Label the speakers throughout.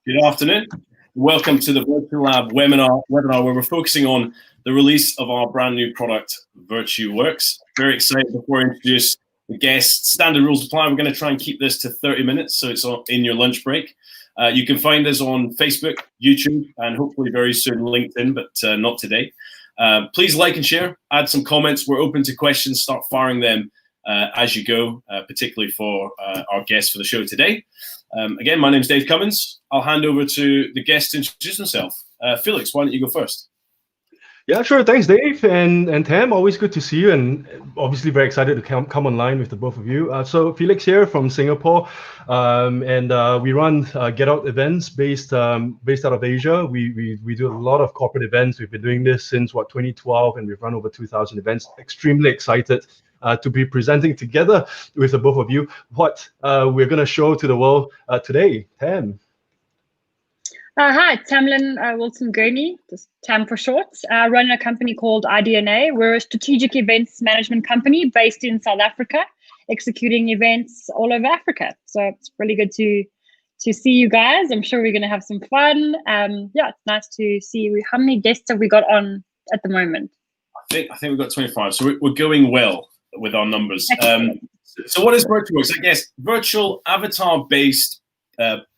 Speaker 1: Good afternoon. Welcome to the Virtual Lab webinar where we're focusing on the release of our brand new product, Virtuworx. Very excited before I introduce the guests. Standard rules apply. We're going to try and keep this to 30 minutes, so it's in your lunch break. You can find us on Facebook, YouTube, and hopefully very soon LinkedIn, but not today. Please like and share, add some comments. We're open to questions. Start firing them as you go, particularly for our guests for the show today. Again, my name is Dave Cummins. I'll hand over to the guest to introduce himself. Felix, why don't you go first?
Speaker 2: Yeah, sure. Thanks, Dave. And Tam, always good to see you, and obviously very excited to come online with the both of you. So Felix here from Singapore, and we run Get Out events based out of Asia. We do a lot of corporate events. We've been doing this since 2012, and we've run over 2,000 events. Extremely excited to be presenting together with the both of you what we're going to show to the world today. Tam.
Speaker 3: Hi, Tamlynne Wilton-Gurney, just Tam for short. I run a company called idna. We're a strategic events management company based in South Africa, executing events all over Africa. So it's really good to see you guys. I'm sure we're going to have some fun. Yeah, it's nice to see how many guests have we got on at the moment?
Speaker 1: I think we've got 25, so we're going well with our numbers. So what is Virtuworx? I guess virtual avatar-based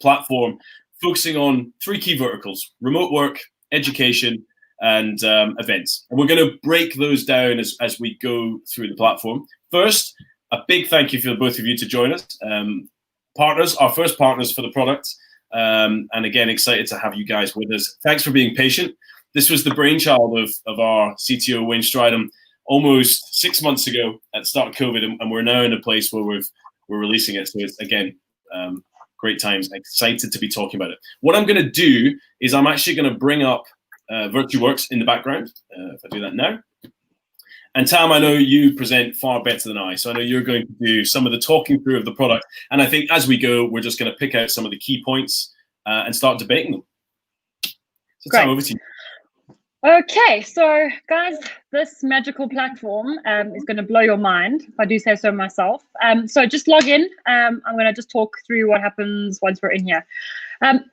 Speaker 1: platform focusing on three key verticals: remote work, education, and events. And we're going to break those down as we go through the platform. First, a big thank you for both of you to join us. Partners, our first partners for the product. And again, excited to have you guys with us. Thanks for being patient. This was the brainchild of our CTO, Wayne Stridham, almost 6 months ago at the start of COVID, and we're now in a place where we're releasing it. So it's, again, great times. Excited to be talking about it. What I'm going to do is I'm actually going to bring up Virtuworx in the background. If I do that now. And Tam, I know you present far better than I, so I know you're going to do some of the talking through of the product. And I think as we go, we're just going to pick out some of the key points and start debating them. So Tam, over to you.
Speaker 3: Okay, so guys, this magical platform is going to blow your mind, if I do say so myself. So just log in. I'm going to just talk through what happens once we're in here.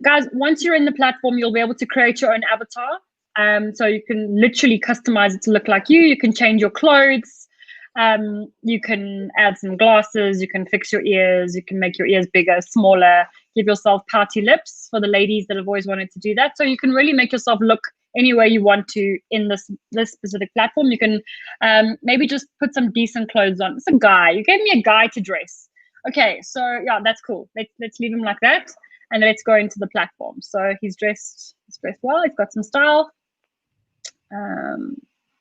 Speaker 3: Guys, once you're in the platform, you'll be able to create your own avatar. So you can literally customize it to look like you. You can change your clothes. You can add some glasses. You can fix your ears. You can make your ears bigger, smaller. Give yourself pouty lips for the ladies that have always wanted to do that. So you can really make yourself look any way you want to in this specific platform. You can maybe just put some decent clothes on. It's a guy. You gave me a guy to dress. Okay, so yeah, that's cool. Let's leave him like that, and let's go into the platform. So he's dressed well. He's got some style.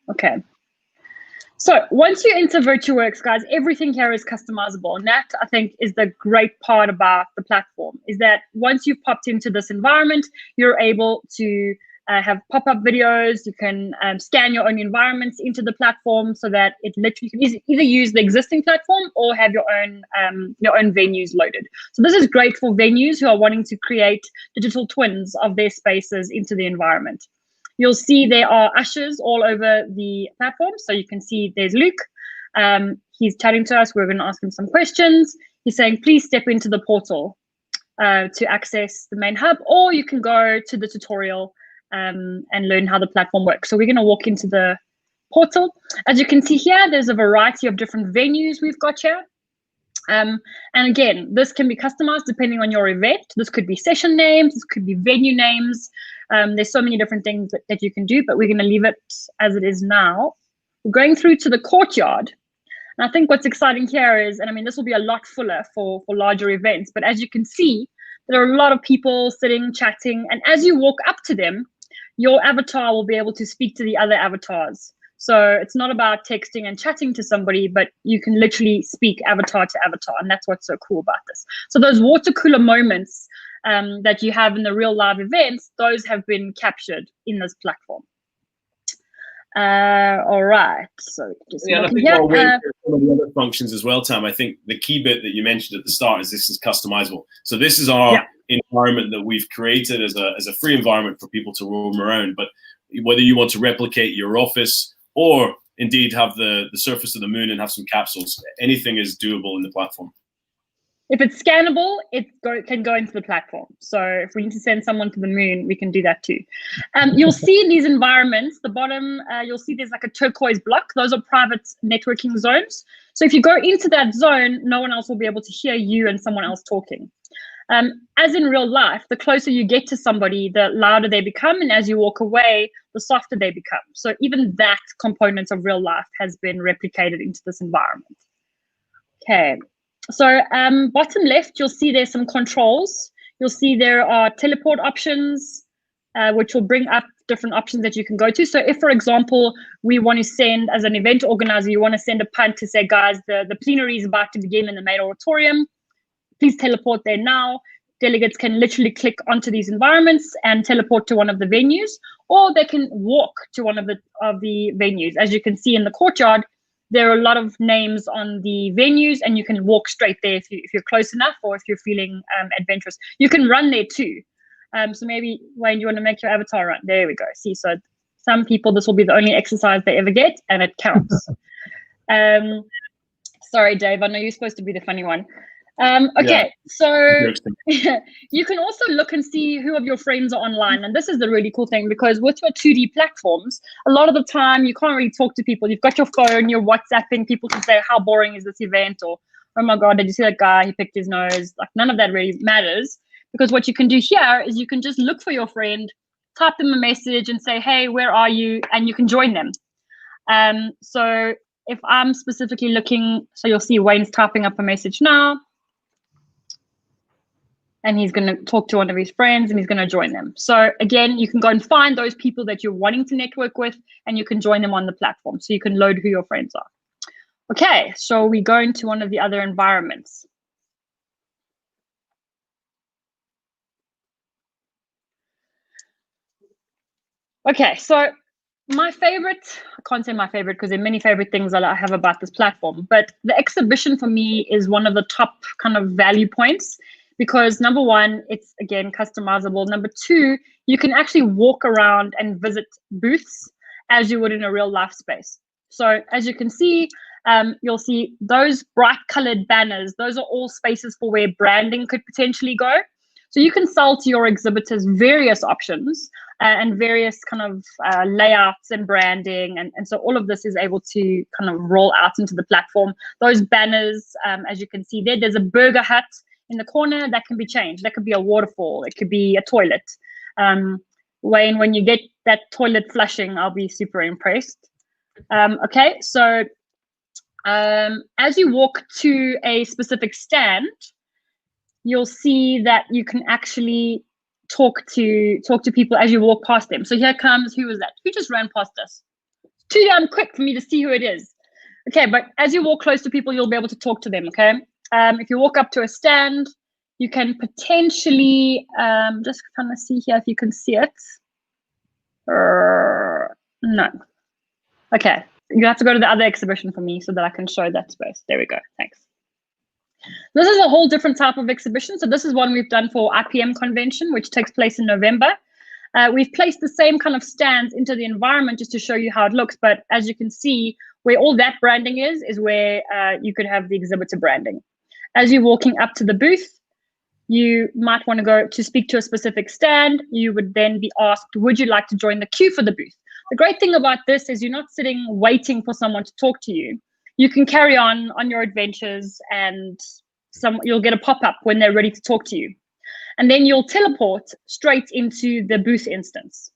Speaker 3: Okay. So once you enter Virtuworx, guys, everything here is customizable. And that, I think, is the great part about the platform, is that once you've popped into this environment, you're able to have pop-up videos. You can scan your own environments into the platform so that it literally you can either use the existing platform or have your own venues loaded. So this is great for venues who are wanting to create digital twins of their spaces into the environment. You'll see there are ushers all over the platform. So you can see there's Luke. He's chatting to us. We're going to ask him some questions. He's saying, please step into the portal to access the main hub, or you can go to the tutorial and learn how the platform works. So we're going to walk into the portal. As you can see here, there's a variety of different venues we've got here. And again, this can be customized depending on your event. This could be session names, this could be venue names. There's so many different things that you can do, but we're going to leave it as it is now. We're going through to the courtyard. And I think what's exciting here is, and I mean, this will be a lot fuller for larger events, but as you can see, there are a lot of people sitting, chatting, and as you walk up to them, your avatar will be able to speak to the other avatars. So it's not about texting and chatting to somebody, but you can literally speak avatar to avatar, and that's what's so cool about this. So those water cooler moments that you have in the real live events, those have been captured in this platform. All right. So just
Speaker 1: yeah, and I think while waiting for some of the other functions as well, Tam, I think the key bit that you mentioned at the start is this is customizable. So this is our environment that we've created as a free environment for people to roam around. But whether you want to replicate your office or indeed have the surface of the moon and have some capsules, anything is doable in the platform.
Speaker 3: If it's scannable, can go into the platform. So if we need to send someone to the moon, we can do that too. You'll see in these environments, the bottom, you'll see there's like a turquoise block. Those are private networking zones. So if you go into that zone, no one else will be able to hear you and someone else talking. As in real life, the closer you get to somebody, the louder they become. And as you walk away, the softer they become. So even that component of real life has been replicated into this environment. Okay. So bottom left, you'll see there's some controls. You'll see there are teleport options, which will bring up different options that you can go to. So if, for example, we want to send, as an event organizer, you want to send a punt to say, guys, the plenary is about to begin in the main auditorium. Please teleport there now. Delegates can literally click onto these environments and teleport to one of the venues, or they can walk to one of the venues. As you can see in the courtyard, there are a lot of names on the venues, and you can walk straight there if you're close enough, or if you're feeling adventurous. You can run there too. So maybe, Wayne, you want to make your avatar run? There we go. See, so some people, this will be the only exercise they ever get, and it counts. Sorry, Dave, I know you're supposed to be the funny one. Okay, so you can also look and see who of your friends are online. And this is the really cool thing, because with your 2D platforms, a lot of the time you can't really talk to people. You've got your phone, you're WhatsApping, people can say, how boring is this event? Or, oh my God, did you see that guy? He picked his nose. Like, none of that really matters, because what you can do here is you can just look for your friend, type them a message and say, hey, where are you? And you can join them. So if I'm specifically looking, so you'll see Wayne's typing up a message now. And he's going to talk to one of his friends and he's going to join them. So again, you can go and find those people that you're wanting to network with, and you can join them on the platform. So you can load who your friends are. Okay, so we go into one of the other environments. Okay, so my favorite, I can't say my favorite because there are many favorite things that I have about this platform, but the exhibition for me is one of the top kind of value points. Because number one, it's, again, customizable. Number two, you can actually walk around and visit booths as you would in a real life space. So as you can see, you'll see those bright colored banners. Those are all spaces for where branding could potentially go. So you can sell to your exhibitors various options and various kind of layouts and branding. And so all of this is able to kind of roll out into the platform. Those banners, as you can see there's a burger hut in the corner that can be changed. That could be a waterfall. It could be a toilet. Wayne, when you get that toilet flushing, I'll be super impressed. Okay, so as you walk to a specific stand, you'll see that you can actually talk to people as you walk past them. So here comes, who was that? Who just ran past us? Too damn quick for me to see who it is. Okay, but as you walk close to people, you'll be able to talk to them, okay? If you walk up to a stand, you can potentially, just kind of see here if you can see it. No. Okay, you have to go to the other exhibition for me so that I can show that space. There we go, thanks. This is a whole different type of exhibition. So this is one we've done for IPM convention, which takes place in November. We've placed the same kind of stands into the environment just to show you how it looks. But as you can see, where all that branding is where you could have the exhibitor branding. As you're walking up to the booth, you might want to go to speak to a specific stand. You would then be asked, would you like to join the queue for the booth? The great thing about this is you're not sitting waiting for someone to talk to you. You can carry on your adventures, and you'll get a pop-up when they're ready to talk to you. And then you'll teleport straight into the booth instance.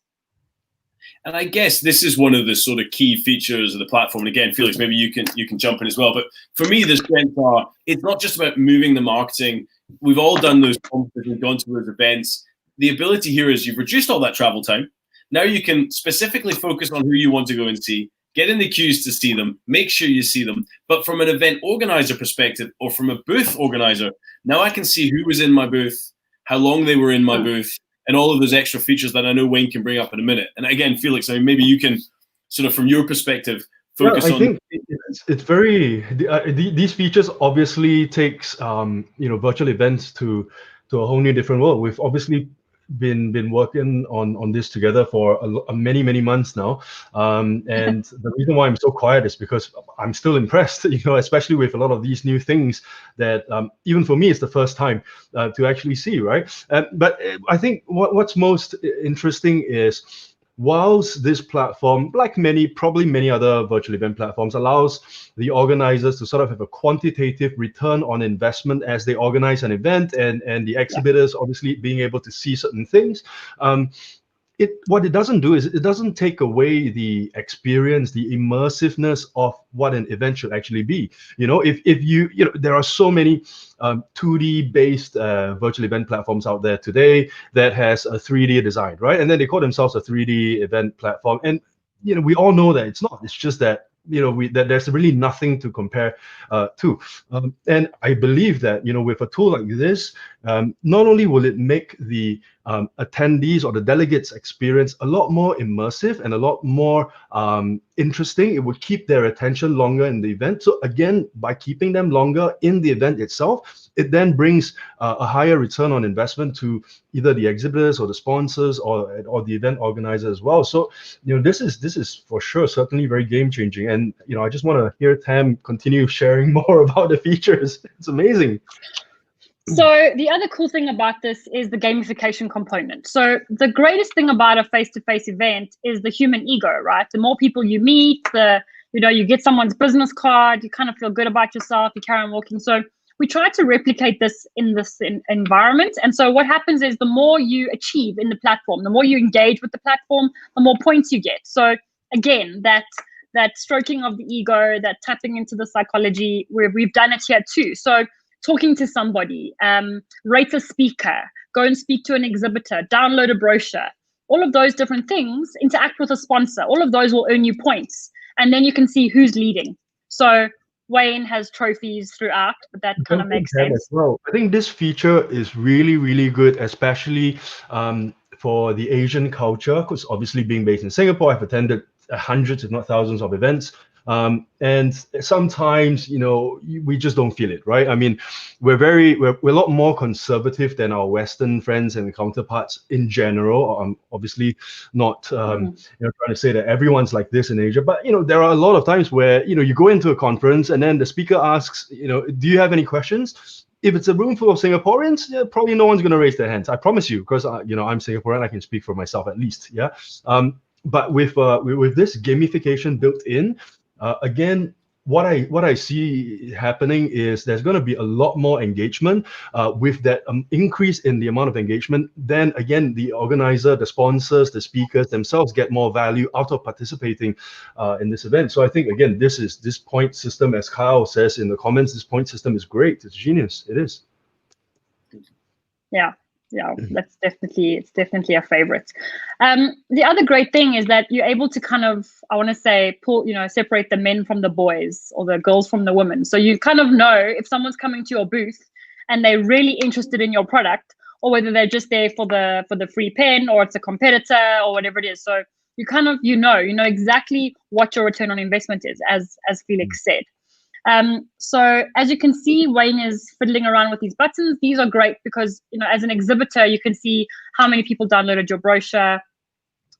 Speaker 1: And I guess this is one of the sort of key features of the platform. And again, Felix, maybe you can jump in as well. But for me, the strengths are, it's not just about moving the marketing. We've all done those conferences, we've gone to those events. The ability here is you've reduced all that travel time. Now you can specifically focus on who you want to go and see, get in the queues to see them, make sure you see them. But from an event organizer perspective, or from a booth organizer, now I can see who was in my booth, how long they were in my booth, and all of those extra features that I know Wayne can bring up in a minute. And again, Felix, I mean, maybe you can sort of, from your perspective, focus on. I think
Speaker 2: it's very, these features obviously takes, virtual events to a whole new different world. We've obviously been working on this together for many months now, and the reason why I'm so quiet is because I'm still impressed, especially with a lot of these new things that even for me it's the first time to actually see, right? But I think what's most interesting is, whilst this platform, like probably many other virtual event platforms, allows the organizers to sort of have a quantitative return on investment as they organize an event, and the exhibitors obviously being able to see certain things. What it doesn't do is it doesn't take away the experience, the immersiveness of what an event should actually be. If you there are so many 2D based virtual event platforms out there today that has a 3D design, right? And then they call themselves a 3D event platform, and we all know that it's not. It's just that that there's really nothing to compare to. And I believe that with a tool like this, not only will it make the attendees or the delegates experience a lot more immersive and a lot more interesting, it would keep their attention longer in the event. So again, by keeping them longer in the event itself, it then brings a higher return on investment to either the exhibitors or the sponsors or the event organizer as well. So this is for sure certainly very game changing. And I just want to hear Tam continue sharing more about the features. It's amazing.
Speaker 3: So the other cool thing about this is the gamification component. So the greatest thing about a face-to-face event is the human ego, right? The more people you meet, you get someone's business card, you kind of feel good about yourself, you carry on walking. So we try to replicate this in this environment. And so what happens is the more you achieve in the platform, the more you engage with the platform, the more points you get. So again, that stroking of the ego, that tapping into the psychology, we've done it here too. So talking to somebody, rate a speaker, go and speak to an exhibitor, download a brochure, all of those different things, interact with a sponsor, all of those will earn you points. And then you can see who's leading. So Wayne has trophies throughout, but that kind of makes sense.
Speaker 2: As well. I think this feature is really, really good, especially for the Asian culture, because obviously being based in Singapore, I've attended hundreds, if not thousands of events. And sometimes, we just don't feel it, right? I mean, we're a lot more conservative than our Western friends and counterparts in general. Obviously not, trying to say that everyone's like this in Asia, but, there are a lot of times where, you go into a conference and then the speaker asks, do you have any questions? If it's a room full of Singaporeans, probably no one's going to raise their hands. I promise you, because, I'm Singaporean, I can speak for myself at least. Yeah. But with this gamification built in, again, what I see happening is there's going to be a lot more engagement. With that increase in the amount of engagement, then again, the organizer, the sponsors, the speakers themselves get more value out of participating in this event. So I think, again, this point system, as Kyle says in the comments, this point system is great. It's genius. It is.
Speaker 3: Yeah, it's definitely a favorite. The other great thing is that you're able to kind of, I want to say, separate the men from the boys or the girls from the women. So you kind of know if someone's coming to your booth and they're really interested in your product, or whether they're just there for the free pen, or it's a competitor or whatever it is. So you kind of you know exactly what your return on investment is, as Felix said. So as you can see, Wayne is fiddling around with these buttons. These are great because, as an exhibitor, you can see how many people downloaded your brochure.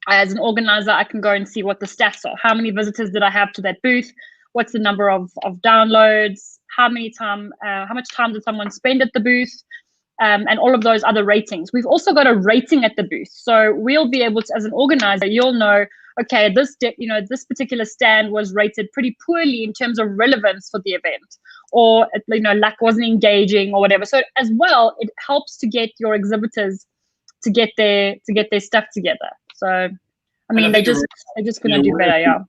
Speaker 3: As an organizer, I can go and see what the stats are. How many visitors did I have to that booth? What's the number of downloads? How much time did someone spend at the booth? And all of those other ratings. We've also got a rating at the booth. So we'll be able to, as an organizer, you'll know, okay, this particular stand was rated pretty poorly in terms of relevance for the event, or luck wasn't engaging or whatever. So as well, it helps to get your exhibitors to get their stuff together. So I mean, they're just gonna do better. Yeah.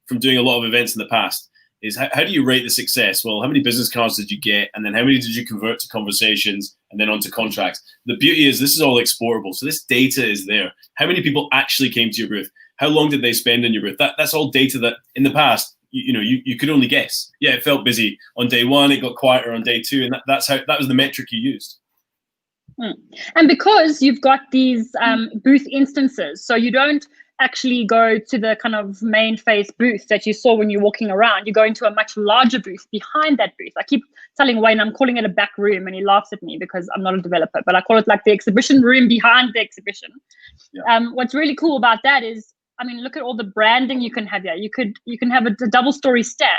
Speaker 1: From doing a lot of events in the past, is how do you rate the success? Well, how many business cards did you get, and then how many did you convert to conversations, and then onto contracts? The beauty is this is all exportable, so this data is there. How many people actually came to your booth? How long did they spend in your booth? That's all data that in the past you could only guess. Yeah, it felt busy on day one, it got quieter on day two, and that was the metric you used. And
Speaker 3: because you've got these booth instances, so you don't actually go to the kind of main face booth that you saw when you're walking around. You go into a much larger booth behind that booth. I keep telling Wayne I'm calling it a back room, and he laughs at me because I'm not a developer, but I call it like the exhibition room behind the exhibition. Yeah. What's really cool about that is, I mean, look at all the branding you can have here. You can have a double-story stand.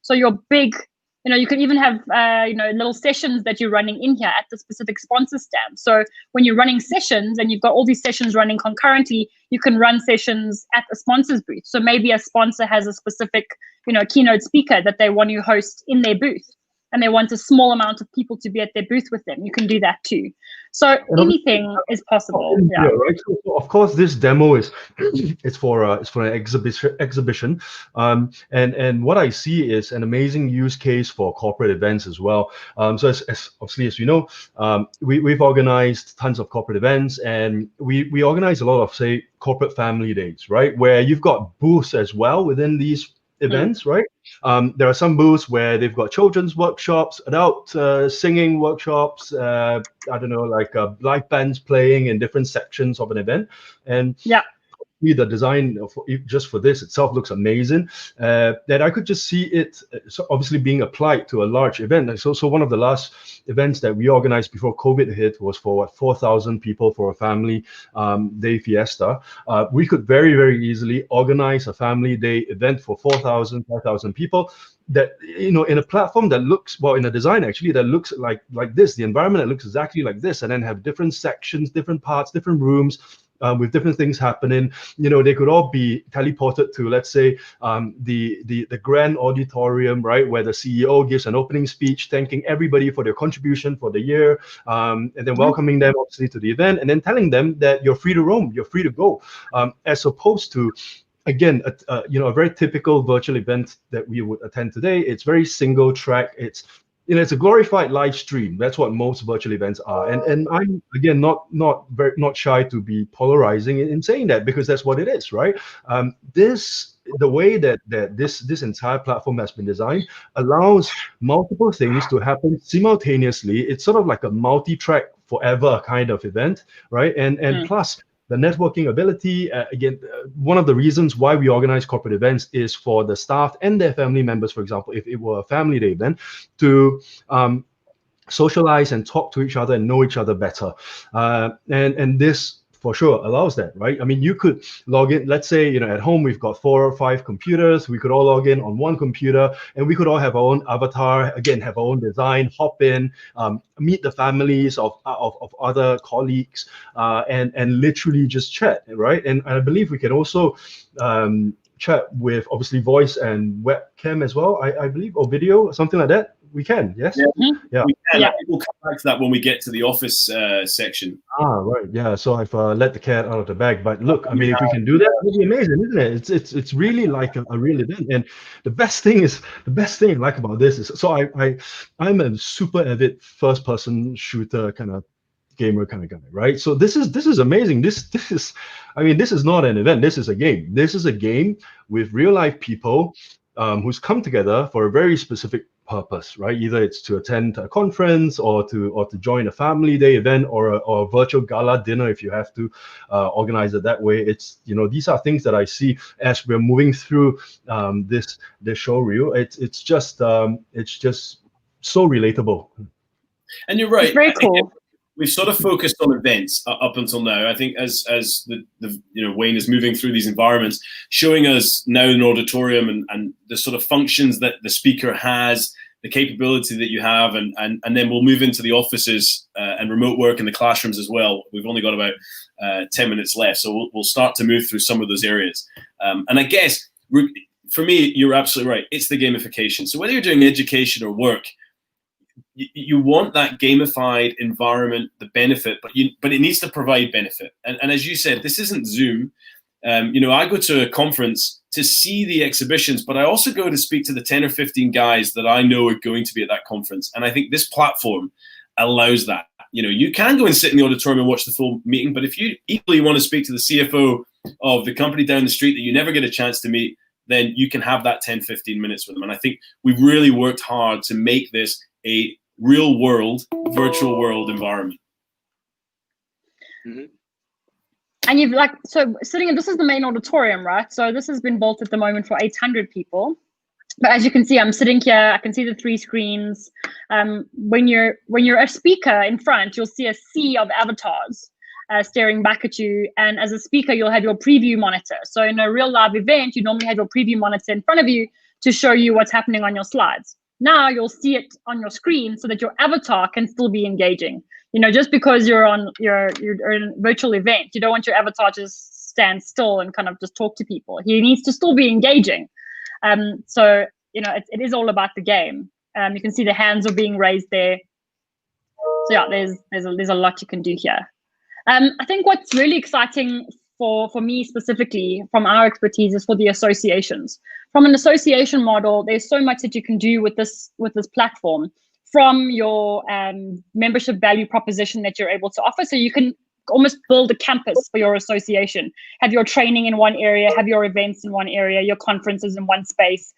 Speaker 3: So your big, you can even have, little sessions that you're running in here at the specific sponsor stand. So when you're running sessions and you've got all these sessions running concurrently, you can run sessions at a sponsor's booth. So maybe a sponsor has a specific, keynote speaker that they want to host in their booth, and they want a small amount of people to be at their booth with them. You can do that too. So anything is possible. Yeah.
Speaker 2: Right. So of course, this demo is it's for an exhibition, and what I see is an amazing use case for corporate events as well. So as obviously as you know, we've organized tons of corporate events, and we organize a lot of, say, corporate family days, right? Where you've got booths as well within these events, right? There are some booths where they've got children's workshops, adult singing workshops, I don't know, like live bands playing in different sections of an event. And
Speaker 3: yeah,
Speaker 2: the design just for this itself looks amazing, that I could just see it obviously being applied to a large event. So one of the last events that we organized before COVID hit was for 4,000 people for a family day fiesta. We could very, very easily organize a family day event for 4,000, 5,000 people, that in a platform that looks, well, in a design actually that looks like this, the environment that looks exactly like this, and then have different sections, different parts, different rooms, with different things happening. They could all be teleported to, let's say, the grand auditorium, right, where the CEO gives an opening speech thanking everybody for their contribution for the year, and then welcoming them obviously to the event, and then telling them that you're free to roam, you're free to go, as opposed to, again, a very typical virtual event that we would attend today. It's very single track. It's a glorified live stream. That's what most virtual events are. And I'm, again, not shy to be polarizing in saying that, because that's what it is, right? The way that this entire platform has been designed allows multiple things to happen simultaneously. It's sort of like a multi-track forever kind of event, right? And plus, the networking ability, again, one of the reasons why we organize corporate events is for the staff and their family members, for example, if it were a family day event, to socialize and talk to each other and know each other better. And this for sure allows that, right? I mean, you could log in, let's say, at home we've got 4 or 5 computers. We could all log in on one computer, and we could all have our own avatar, again, have our own design, hop in, meet the families of other colleagues, and literally just chat, right? And I believe we can also chat with, obviously, voice and webcam as well, I believe, or video, something like that. We can, yes?
Speaker 1: Yeah. We can. Yeah. We'll come back to that when we get to the office section.
Speaker 2: Right. Yeah. So I've let the cat out of the bag. But look, I mean, if we can do that, it'll be amazing, isn't it? It's really like a real event. And the best thing I like about this is, so I'm a super avid first-person shooter kind of gamer kind of guy, right? So this is amazing. This is, I mean, this is not an event. This is a game. This is a game with real life people who's come together for a very specific purpose, right? Either it's to attend a conference or to join a family day event or a virtual gala dinner if you have to organize it that way. It's, these are things that I see as we're moving through this show reel. It's just so relatable.
Speaker 1: And you're right.
Speaker 3: It's very cool.
Speaker 1: We've sort of focused on events up until now. I think as the Wayne is moving through these environments, showing us now an auditorium and the sort of functions that the speaker has, the capability that you have, and then we'll move into the offices and remote work in the classrooms as well. We've only got about 10 minutes left, so we'll start to move through some of those areas. And I guess for me, you're absolutely right. It's the gamification. So whether you're doing education or work, you want that gamified environment, the benefit, but it needs to provide benefit. And as you said, this isn't Zoom. I go to a conference to see the exhibitions, but I also go to speak to the 10 or 15 guys that I know are going to be at that conference. And I think this platform allows that. You can go and sit in the auditorium and watch the full meeting, but if you equally want to speak to the CFO of the company down the street that you never get a chance to meet, then you can have that 10, 15 minutes with them. And I think we've really worked hard to make this a real world, virtual world environment.
Speaker 3: And And you've like, so sitting in, this is the main auditorium, right? So this has been built at the moment for 800 people. But as you can see, I'm sitting here, I can see the 3 screens. When you're a speaker in front, you'll see a sea of avatars staring back at you. And as a speaker, you'll have your preview monitor. So in a real live event, you normally have your preview monitor in front of you to show you what's happening on your slides. Now you'll see it on your screen so that your avatar can still be engaging. You know, just because you're in a virtual event, you don't want your avatar to just stand still and kind of just talk to people. He needs to still be engaging. So, you know, it is all about the game. You can see the hands are being raised there. So yeah, there's a lot you can do here. I think what's really exciting for me specifically from our expertise is for the associations. From an association model, there's so much that you can do with this platform, from your membership value proposition that you're able to offer. So you can almost build a campus for your association, have your training in one area, have your events in one area, your conferences in one space.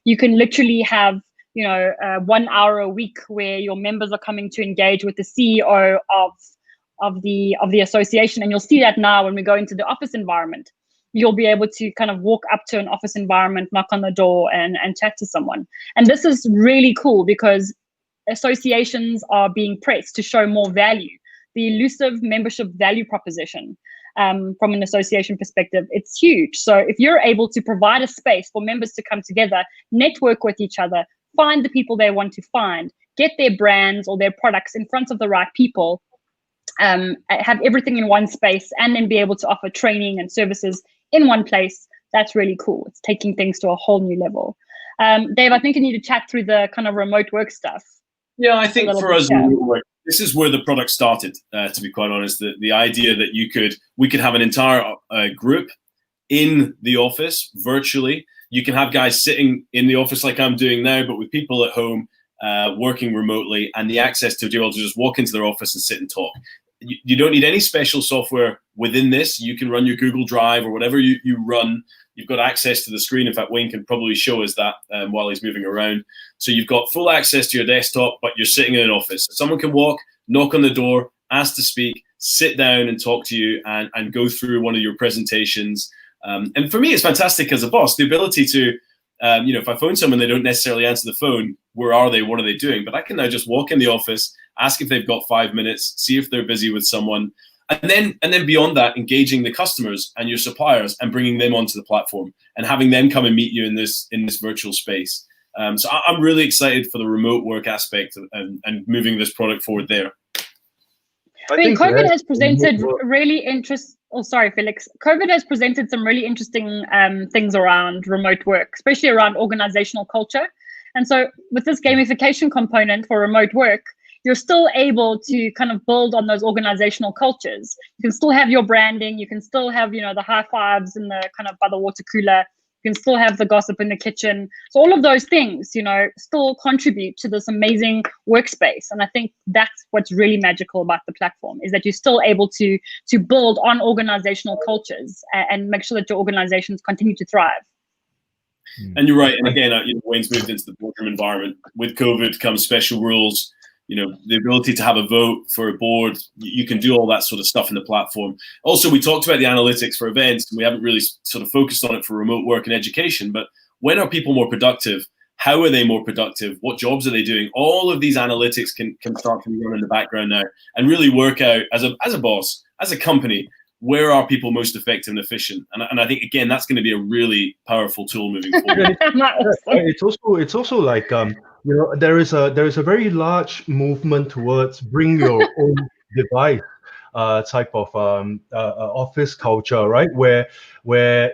Speaker 3: You can literally have, you know, 1 hour a week where your members are coming to engage with the CEO of the association. And you'll see that now when we go into the office environment. You'll be able to kind of walk up to an office environment, knock on the door and chat to someone. And this is really cool because associations are being pressed to show more value. The elusive membership value proposition from an association perspective, it's huge. So if you're able to provide a space for members to come together, network with each other, find the people they want to find, get their brands or their products in front of the right people, have everything in one space, and then be able to offer training and services in one place, that's really cool. It's taking things to a whole new level. Dave, I think you need to chat through the kind of remote work stuff.
Speaker 1: Yeah, I think for us, this is where the product started, to be quite honest. The idea that we could have an entire group in the office virtually. You can have guys sitting in the office like I'm doing now, but with people at home working remotely, and the access to be able to just walk into their office and sit and talk. You don't need any special software within this. You can run your Google Drive or whatever you run. You've got access to the screen. In fact, Wayne can probably show us that while he's moving around. So you've got full access to your desktop, but you're sitting in an office. Someone can walk, knock on the door, ask to speak, sit down and talk to you and go through one of your presentations. And for me, it's fantastic as a boss, the ability to, if I phone someone, they don't necessarily answer the phone. Where are they? What are they doing? But I can now just walk in the office, ask if they've got 5 minutes, see if they're busy with someone. And then beyond that, engaging the customers and your suppliers and bringing them onto the platform and having them come and meet you in this virtual space. So I'm really excited for the remote work aspect and moving this product forward there.
Speaker 3: I mean, COVID has presented really interesting. Oh, sorry, Felix. COVID has presented some really interesting things around remote work, especially around organizational culture. And so with this gamification component for remote work, you're still able to kind of build on those organizational cultures. You can still have your branding. You can still have, the high fives in the kind of by the water cooler. You can still have the gossip in the kitchen. So all of those things, still contribute to this amazing workspace. And I think that's what's really magical about the platform, is that you're still able to build on organizational cultures and make sure that your organizations continue to thrive.
Speaker 1: And you're right. And again, Wayne's moved into the boardroom environment. With COVID comes special rules. The ability to have a vote for a board, you can do all that sort of stuff in the platform. Also, we talked about the analytics for events, and we haven't really sort of focused on it for remote work and education. But when are people more productive? How are they more productive? What jobs are they doing? All of these analytics can start to be run in the background now and really work out as a boss, as a company, where are people most effective and efficient? And I think, again, that's going to be a really powerful tool moving forward.
Speaker 2: It's also like there is a very large movement towards bring your own device type of office culture, right? Where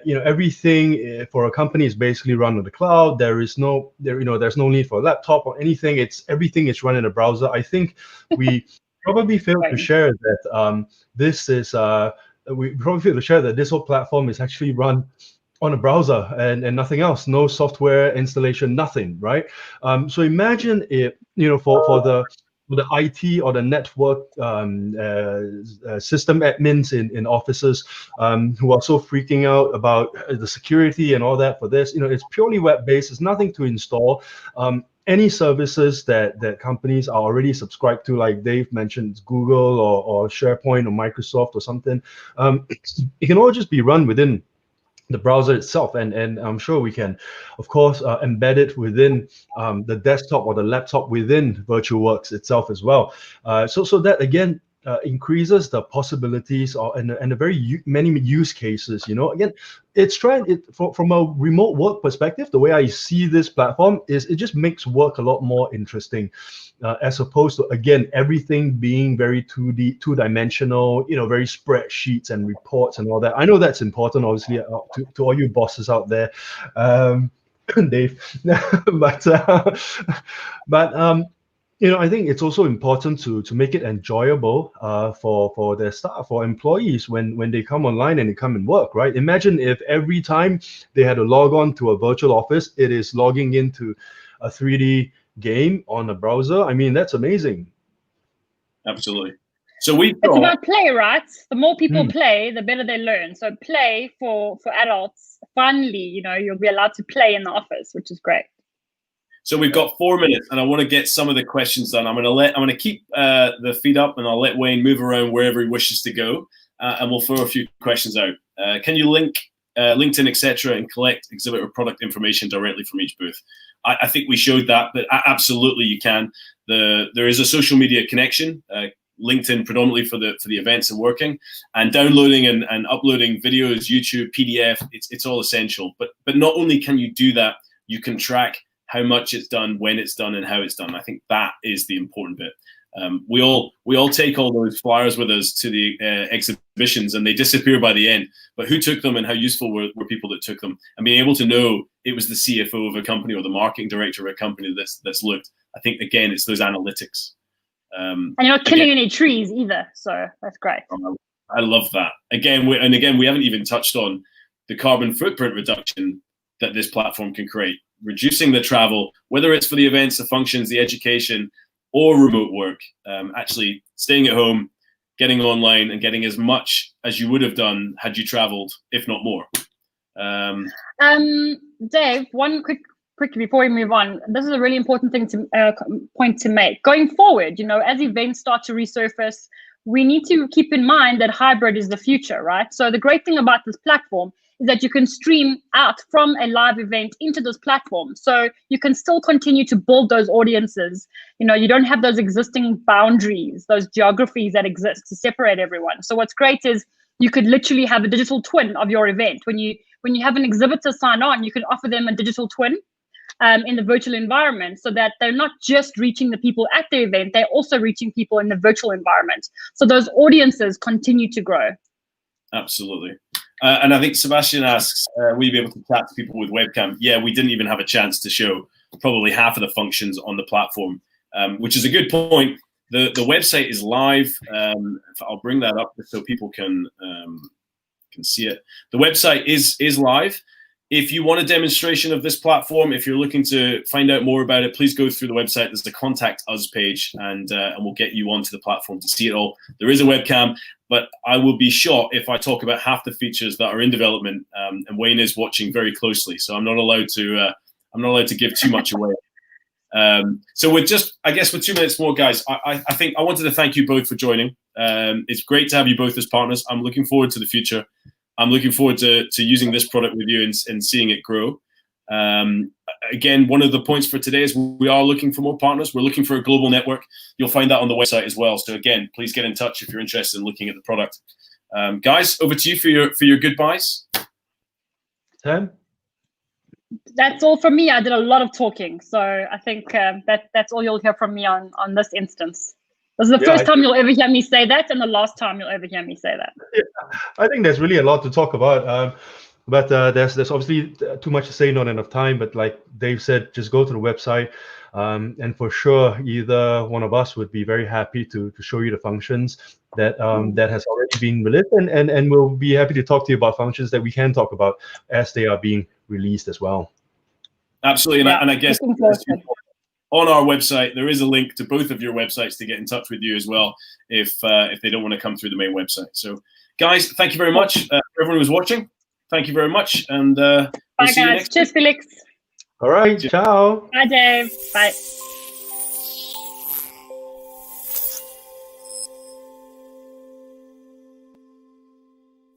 Speaker 2: everything for a company is basically run on the cloud. There's no need for a laptop or anything. Everything is run in a browser. I think we probably failed to share that this whole platform is actually run on a browser and nothing else, no software installation, nothing, right? So imagine if, for the IT or the network system admins in offices who are so freaking out about the security and all that for this, it's purely web-based, there's nothing to install. any services that companies are already subscribed to, like Dave mentioned, Google or SharePoint or Microsoft or something, it can all just be run within the browser itself, and I'm sure we can, of course, embed it within the desktop or the laptop within Virtuworx itself as well. So that again increases the possibilities and a very many use cases. Again, it's from a remote work perspective. The way I see this platform is it just makes work a lot more interesting, as opposed to, again, everything being very 2D, two-dimensional, very spreadsheets and reports and all that. I know that's important, obviously, to all you bosses out there, Dave. but I think it's also important to make it enjoyable for their staff, for employees when they come online and they come and work, right? Imagine if every time they had to log on to a virtual office, it is logging into a 3D game on a browser. I mean, that's amazing.
Speaker 1: Absolutely. So it's
Speaker 3: about play, right? The more people play, the better they learn. So play for adults, finally, you'll be allowed to play in the office, which is great.
Speaker 1: So we've got 4 minutes, and I want to get some of the questions done. I'm going to keep the feed up, and I'll let Wayne move around wherever he wishes to go, and we'll throw a few questions out. Can you link LinkedIn, etc., and collect exhibit or product information directly from each booth? I think we showed that, but absolutely you can. There is a social media connection. LinkedIn predominantly for the events and working, and downloading and uploading videos, YouTube, PDF. It's all essential. But not only can you do that, you can track how much it's done, when it's done, and how it's done. I think that is the important bit. We all take all those flyers with us to the exhibitions, and they disappear by the end. But who took them, and how useful were people that took them? And being able to know it was the CFO of a company or the marketing director of a company that's looked. I think, again, it's those analytics.
Speaker 3: And you're not killing any trees either, so that's great.
Speaker 1: I love that. Again, we haven't even touched on the carbon footprint reduction that this platform can create. Reducing the travel, whether it's for the events, the functions, the education, or remote work, actually staying at home, getting online, and getting as much as you would have done had you traveled, if not more.
Speaker 3: Dave, one quick before we move on, this is a really important thing point to make. Going forward, as events start to resurface, we need to keep in mind that hybrid is the future, right? So the great thing about this platform is that you can stream out from a live event into this platform. So you can still continue to build those audiences. You don't have those existing boundaries, those geographies that exist to separate everyone. So what's great is you could literally have a digital twin of your event. When you have an exhibitor sign on, you can offer them a digital twin in the virtual environment, so that they're not just reaching the people at the event, they're also reaching people in the virtual environment. So those audiences continue to grow.
Speaker 1: Absolutely. And I think Sebastian asks, will you be able to chat to people with webcam? Yeah, we didn't even have a chance to show probably half of the functions on the platform, which is a good point. The website is live. I'll bring that up so people can see it. The website is live. If you want a demonstration of this platform, if you're looking to find out more about it, please go through the website. There's the Contact Us page, and we'll get you onto the platform to see it all. There is a webcam, but I will be shocked if I talk about half the features that are in development. And Wayne is watching very closely, so I'm not allowed to give too much away. So with 2 minutes more, guys, I think I wanted to thank you both for joining. It's great to have you both as partners. I'm looking forward to the future. I'm looking forward to using this product with you and seeing it grow. Again, one of the points for today is we are looking for more partners. We're looking for a global network. You'll find that on the website as well. So again, please get in touch if you're interested in looking at the product. Guys, over to you for your goodbyes.
Speaker 2: Tim?
Speaker 3: That's all from me. I did a lot of talking, so I think that's all you'll hear from me on this instance. This is the first time you'll ever hear me say that, and the last time you'll ever hear me say that.
Speaker 2: Yeah, I think there's really a lot to talk about, but there's obviously too much to say, not enough time. But like Dave said, just go to the website, and for sure, either one of us would be very happy to show you the functions that has already been released, and we'll be happy to talk to you about functions that we can talk about as they are being released as well.
Speaker 1: Absolutely, and I guess on our website, there is a link to both of your websites to get in touch with you as well if they don't want to come through the main website. So, guys, thank you very much. Everyone who's watching, thank you very much. And
Speaker 3: bye, guys. Cheers, Felix.
Speaker 2: All right, ciao.
Speaker 3: Bye, Dave. Bye.